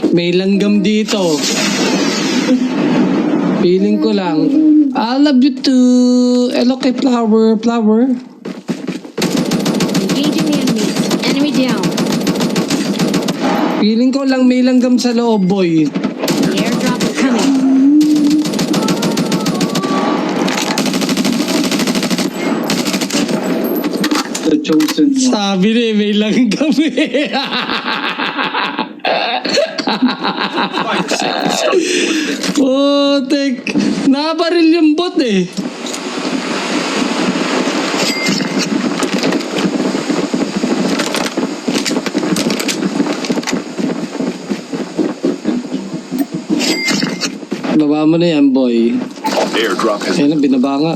May langgam dito. Feeling ko lang. I love you too. Hello kay Flower. Flower. Engaging the enemies. Enemy down. Feeling ko lang may langgam sa loob, boy. The airdrop is coming. The chosen one. Sabi na eh, may langgam eh. Putik. Nabaril yung bot eh. Baba mo na yan, boy. Airdrop has Ayun na, binaba nga.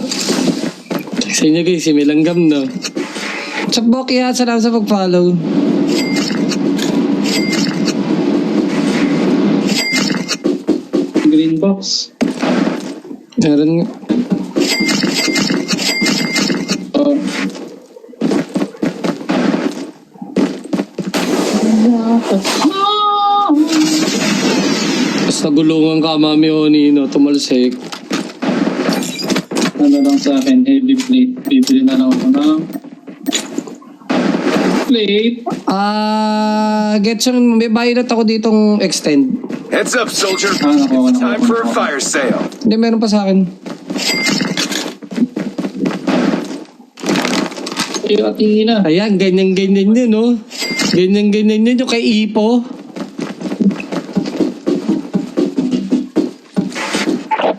Sa inyo guys, may langgam no. What's up, Boki? Salamat sa pag-follow. Green box. Meron nga. Oh. Basta gulungan ka, Mami Onino, tumalsik. Ano lang sa akin, heavy plate. Bibili na lang ako ng plate. Get some, may bayad ako ditong extend. heads up, soldier. Nakuha na Time for a fire sale. Hindi, meron pa sa akin. Tingin na. Ayan, ganyan-ganyan yun, no? Ganyan-ganyan yun yung kay Ipo.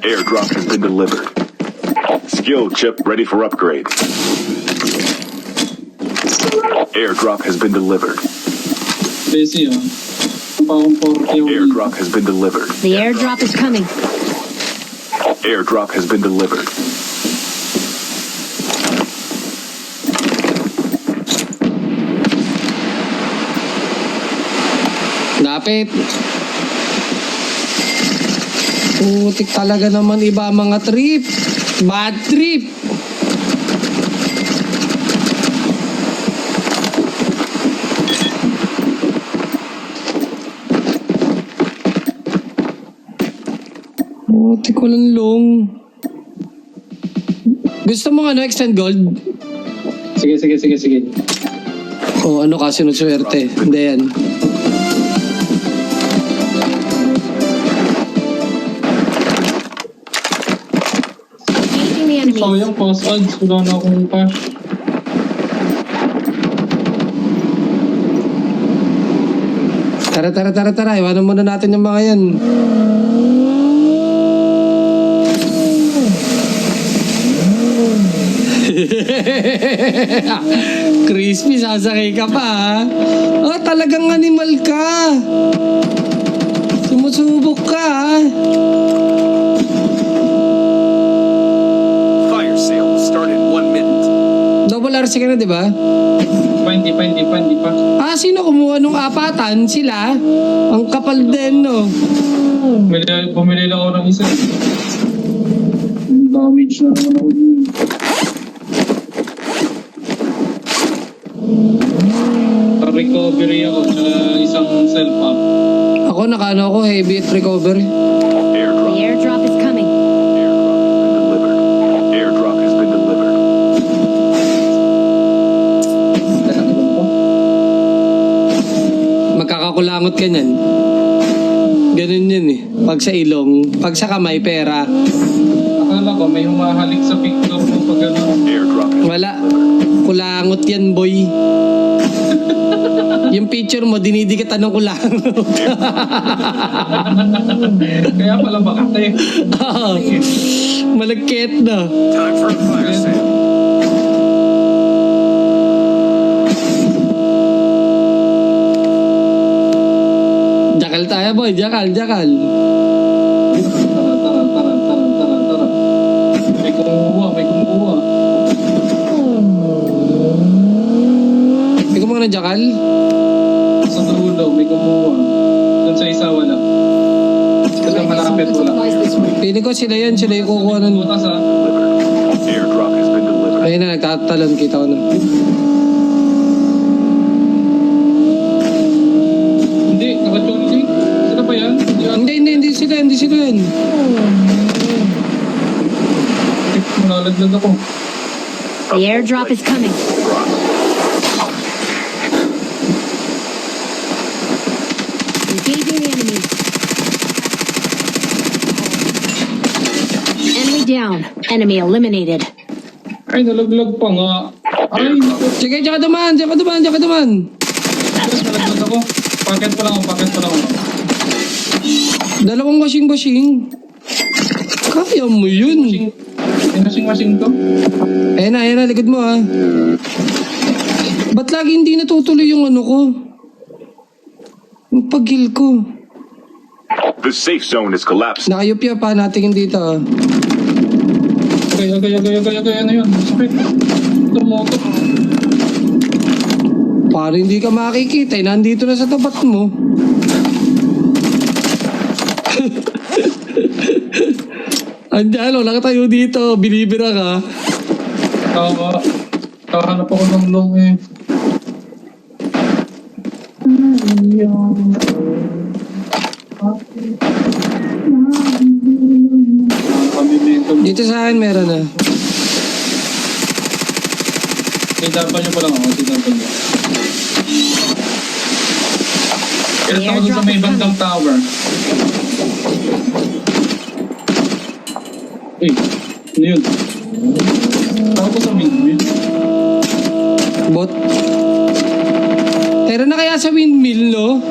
Airdrop has been delivered. Skill chip ready for upgrade. Airdrop has been delivered. Busy ah. Pang 40 yung Airdrop has been delivered. The airdrop is coming. Airdrop has been delivered. Lapit. Putik talaga naman iba ang mga trip. Bad trip. Putik ko lang long. Gusto mo ano, extend gold? Sige. O ano ka, sinuswerte? Hindi yan. Engaging the enemies. Sayang, pass odds. Wala na akong cash. Tara. Iwanan muna natin yung mga yan. Crispy, sasakay ka pa ha? Oh, talagang animal ka. Sumusubok ka ha? Fire sale will start in 1 minute. Double RC ka na, di ba? Hindi pa. Sino kumuha nung apatan? Sila? Ang kapal din, no? Bumili lang ako ng isa. Damage na naman ako dun. Recovery ako sa isang self-up. Ako, nakano ako, heavy at recovery. The Airdrop. airdrop is coming. Airdrop has been delivered. Magkakakulangot ka niyan. Ganun yun eh. Pag sa ilong, pag sa kamay, pera. Akala ko may humahalik sa picture mo pag ano. Airdrop has Wala. Kulangot yan, boy. Yung picture mo, dinidikatan ng kulangot. Kaya pala bakit Malagkit na. time for a fire sale. Jakal tayo, boy. Jakal. Tara. May kumuha. Hindi ko mga jakal. Sa dulo, may kumuha. Doon sa isa, wala. Doon ang malapit, wala. Pili ko sila yan. Sila yung kukuha nun. Butas ah. Airdrop has been delivered. Ayun na, nagtatalon. Kita ko na. Hindi, naka-tuning. Sila pa Hindi sila yan. Nalaglag ako. The airdrop is coming. Engaging the enemy. Enemy down. Enemy eliminated. Ay, nalaglag pa nga. Ay, naku. Sige, diyan ka dumaan. Nalaglag ako. Packet pa lang ako. Dalawang washing. Kaya mo yun. Machine to? Ayan na, likod mo ha. Ba't lagi hindi natutuloy yung ano ko? Yung pag-heal ko. The safe zone is collapsed. Nakayupya pa, natingin dito ha. Agay, ano yun? Sakit. Tumoto. Para hindi ka makikita, nandito na sa tapat mo. Andiyan, wala ka tayo dito. Binibira ka. Kahanap ako ng long eh. Dito sa akin meron na. Sidapan niyo pa lang ako. Kailan ako dun sa may bandang tower. Eh, ano yun? Tawag ko sa windmill. Bot. Tera na kaya sa windmill, no?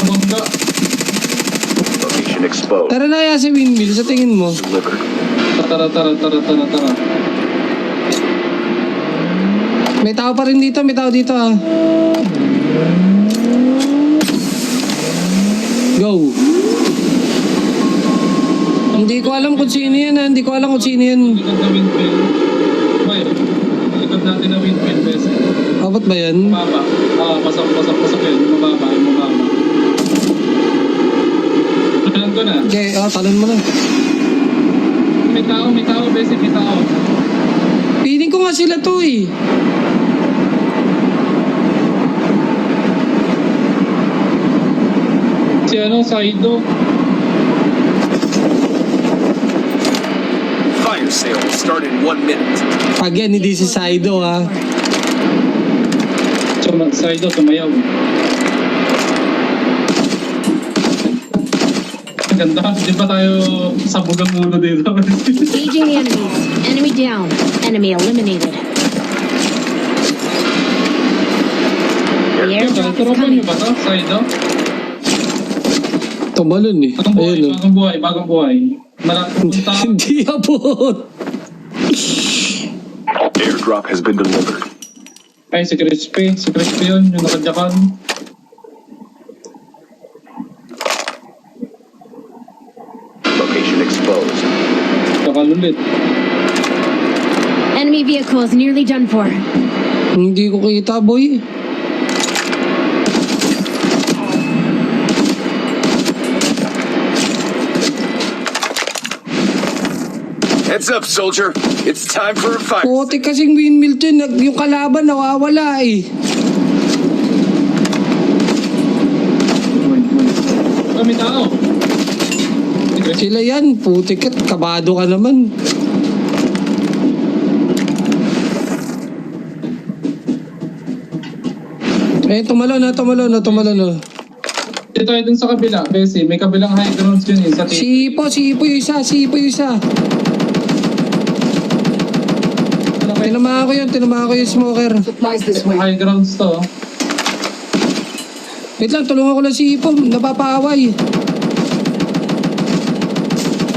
Bangga. Location exposed. Tara na kaya sa windmill, sa tingin mo. Delivered. Tara. May tao pa rin dito, ah. Go. Hindi ko alam kung sino yan, ha. Likod na windmill. Boy, likod natin na windmill, best. Abot ba yan? Mababa. Pasok yun. Mababa. Alam ko na. Okay, talon mo na. May tao, best. May tao. Piling ko nga sila to, eh. Si Saido. Fire sale will start in 1 minute. Pag yan, hindi si Saido, ha. Saido, tumayaw. Ganda, di ba tayo sabog ang ulo dito? Engaging the enemy. Enemy down. Enemy eliminated. The airdrop is Tropa coming. niyo ba ito, Saido? Tumalon, eh. Ayun, oh. Bagong buhay. Malaking punta. Hindi abot. Airdrop has been delivered. Ay, si Crispy yun, yung nakadyakan. Location exposed. Nakalulit. Enemy vehicle is nearly done for. Hindi ko kita, boy. Heads up, soldier. It's time for a fight. Puti kasing windmill to, yung kalaban nawawala, eh. May tao. Sila yan, putik at kabado ka naman. Eh, tumalon na. Dito tayo dun sa kabila, Bessie. May kabilang high grounds yun eh. Sa Si Ipo yung isa. Tinamahan ko yung smoker. high grounds to. Wait lang, tulungan ko lang si Ipo, napapaaway.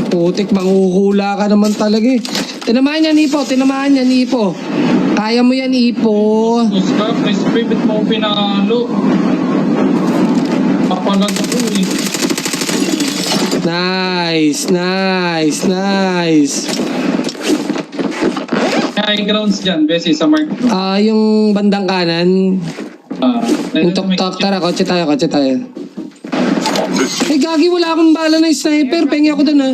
Putik, manghuhula ka naman talaga eh. Tinamahan yan, Ipo. Kaya mo yan, Ipo. Usap, may spray, bit mo pinalo. Papalag ako eh. Nice. High grounds dyan, Bessie, sa mark. Yung bandang kanan. Yung tok-tok, tara, kotse tayo. Eh, gagi, wala akong bala ng sniper. Pengi ako dun, ha.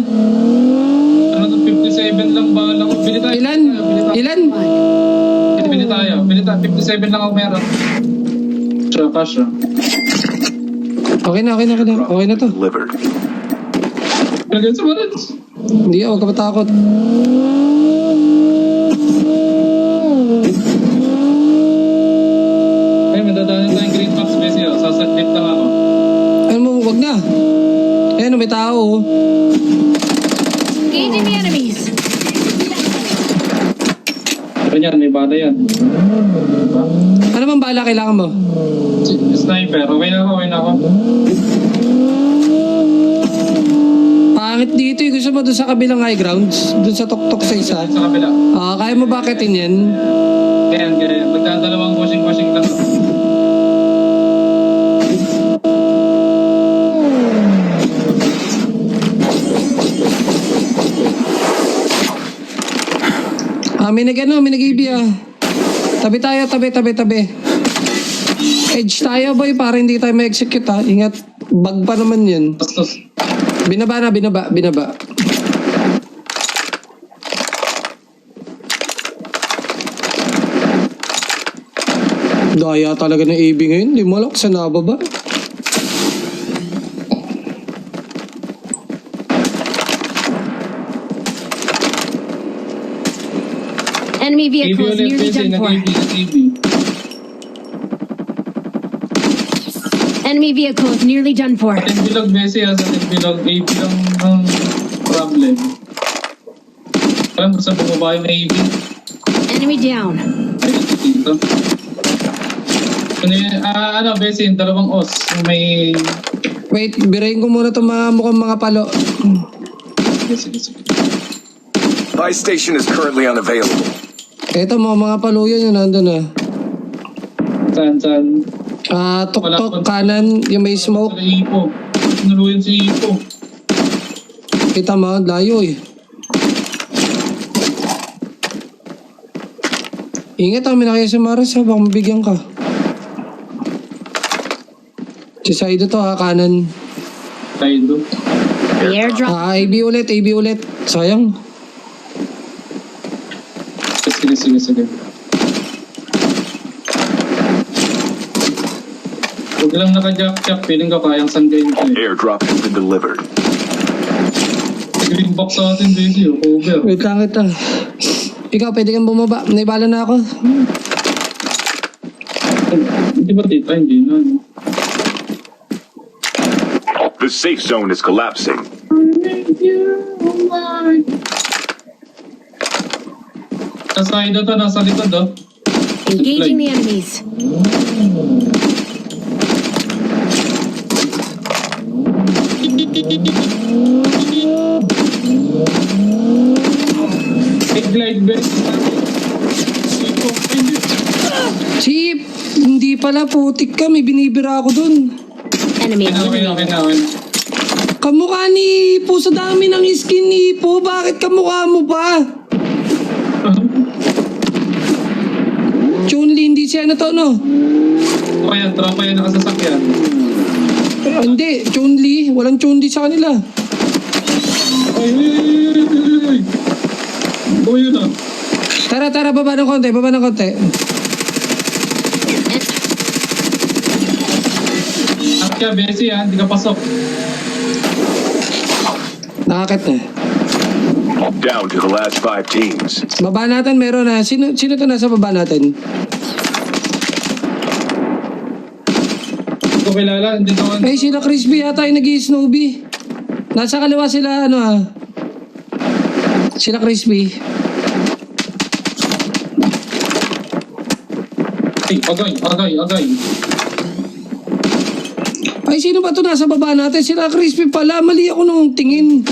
Ano to, 57 lang ba lang? Bili tayo. Ilan? Bili tayo. 57 lang ako meron. Kasha. Okay na. Okay na to. Delivered. Kagad sa barrage. Hindi ako kapatakot. Ay, madadaanan tayong green box, Bessie. Oh. Sasaglit lang ako. Ano mo, wag na. Ayan, may tao. Oh. Engaging the enemies. Pero yan, may bala yan. Ano bang bala kailangan mo? Sniper. Okay na ako. Pangit dito eh. Gusto mo doon sa kabilang high grounds? Doon sa tuktok sa isa? Sa kabila. Kaya mo bakitin yan? Ganyan. Magdadalawang washing lang. May nag-AB ah. Tabi tayo. Edge tayo boy para hindi tayo ma-execute ha. Ingat, bug pa naman yan. Tapos, Binaba. Daya talaga ng AB ngayon. Hindi mo alam kung saan nababa. Enemy AB vehicle is ulit, nearly Bessie. done for. Nag-AB. Enemy vehicle is nearly done for. Sa bilog, Bessie. Sa bilog. AB lang ang problem. Parang gusto bumaba yung AB. Enemy down. Ay, dito. Bessie, yung dalawang os. Yung may... Wait, birahin ko muna itong mga mukhang mga palo. Sige. Buy station is currently unavailable. Ito mga palo yun nandun ah. Saan? Tuktok kanan, yung may smoke. Sa Ipo. Naluyan si Ipo. Kita mo, layo eh. Ingat may nakaya si Maris ha, baka mabigyan ka. Si Saido to ha, kanan. Kaido. The airdrop. AB ulit. Sayang. Sige. Huwag lang naka-jack-jack. Feeling ko kayang sanggayin ko eh. Airdrop has been delivered. Green box sa atin, Bessie. Cover. Wait lang kita. Ikaw, pwede kang bumaba. Naibala na ako. Hindi ba tita? Hindi na. No? The safe zone is collapsing. Nasa likod oh. Engaging the enemies. Glide best. Chip! Hindi pala, putik ka. May binibira ako dun. Enemy Okay eliminated. na. Kamukha ni Ipo sa dami ng skin ni Ipo. Bakit kamukha mo ba? Chun-Li, hindi siya na to, no? Kaya tropa yan nakasasakyan. Hindi, Chun-Li. Walang Chun-Li sa kanila. Ay. Oh, yun ah. Tara, baba ng konti. Kaya Bessie ah, hindi ka pasok. Nakakit na. Down to the last 5 teams. Baba natin, meron na. Sino to nasa baba natin? Hindi ko kilala, hindi ko... Ay, sila Crispy yata yung nag-i-snowbie. Nasa kaliwa sila, Sila Crispy. Ay, agay. Ay, sino ba to nasa baba natin? Sila Crispy pala. Mali ako nung tingin.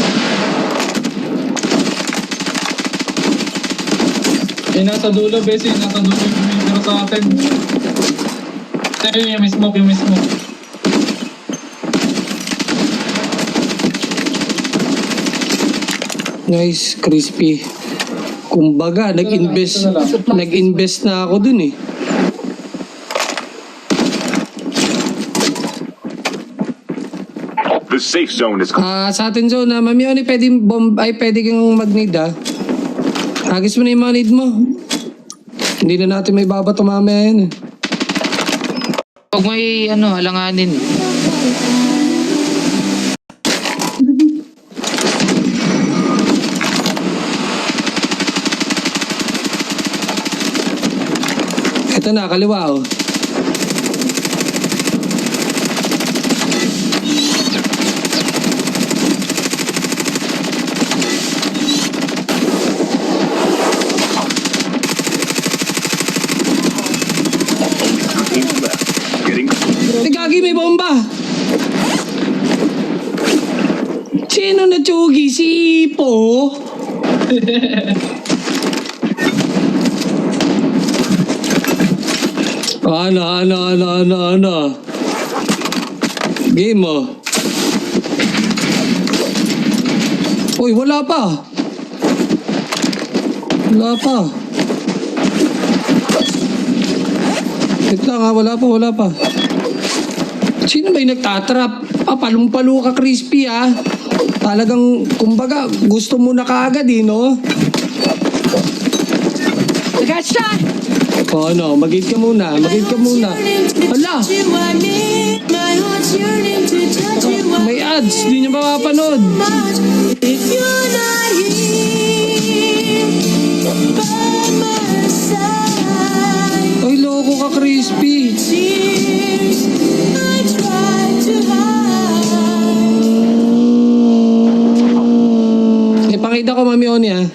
Nasa dulo, Bessie. Nasa dulo yung bumibiro sa atin. Ayun, yung may smoke. Nice, Crispy. Kumbaga, nag-invest na ako dun eh. The safe zone is Sa atin zone na, Mami Oni, pwede kang mag-need Agis mo na yung mga need mo. Hindi na natin may babato mamaya yan eh. Huwag mo alanganin. Ito na, kaliwa oh. Teams left. Getting Ay, gagi, may bomba! Sino na tsugi? Si Ipo? Ano? Game mo. Uy, wala pa. Wait lang ha, wala pa. Sino ba yung nagtatrap? Palong-palo ka, Crispy ha. Talagang, kumbaga, gusto mo na kaagad eh, no? I got shot! O ano, mag-hit ka muna. Hala! May ads, di niya mapapanood. Ay, loko ka, Crispy. Ipakita ko, Mami Oni, ha?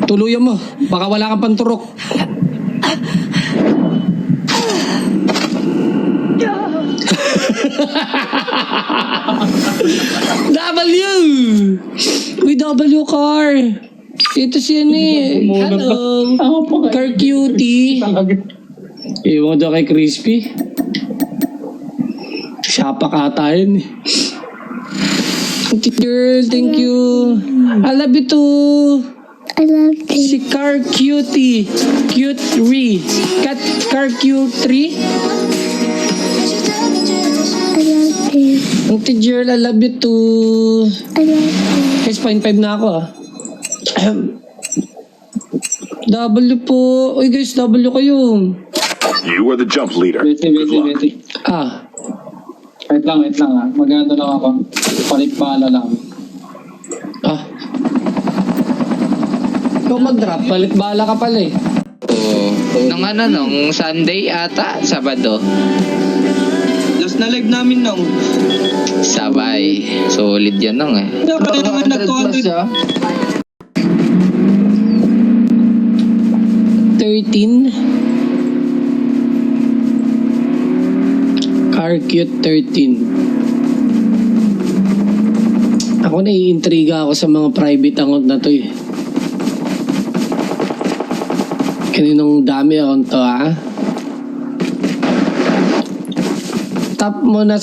Tuluyan mo. Baka wala kang panturok. W! Uy, W car. Ito siya ni. Hello. Car cutie. Iwan daw kay Crispy. Siya pa kata yun. Girl, thank you. I love you too. I love you. Si Car Cutie. Cute 3. Car Cute 3. I love you. Auntie Girl, I love you too. I love you. Guys, 0.5 na ako ah. W po. Uy guys, W kayo. You are the jump leader. Good luck. Beti. Ah. Wait lang ha. Magano lang ako. Palikpala lang. Ah. Ikaw mag-drop. Palit bala ka pala eh. Nung Sunday ata, Sabado. Last na live namin nung. Sabay. Solid yan nung eh. Dapat naman nag-200. 13. Car Cute 13. Ako naiintriga ako sa mga private account na to eh. Kaninong dami account to ha? Tap mo na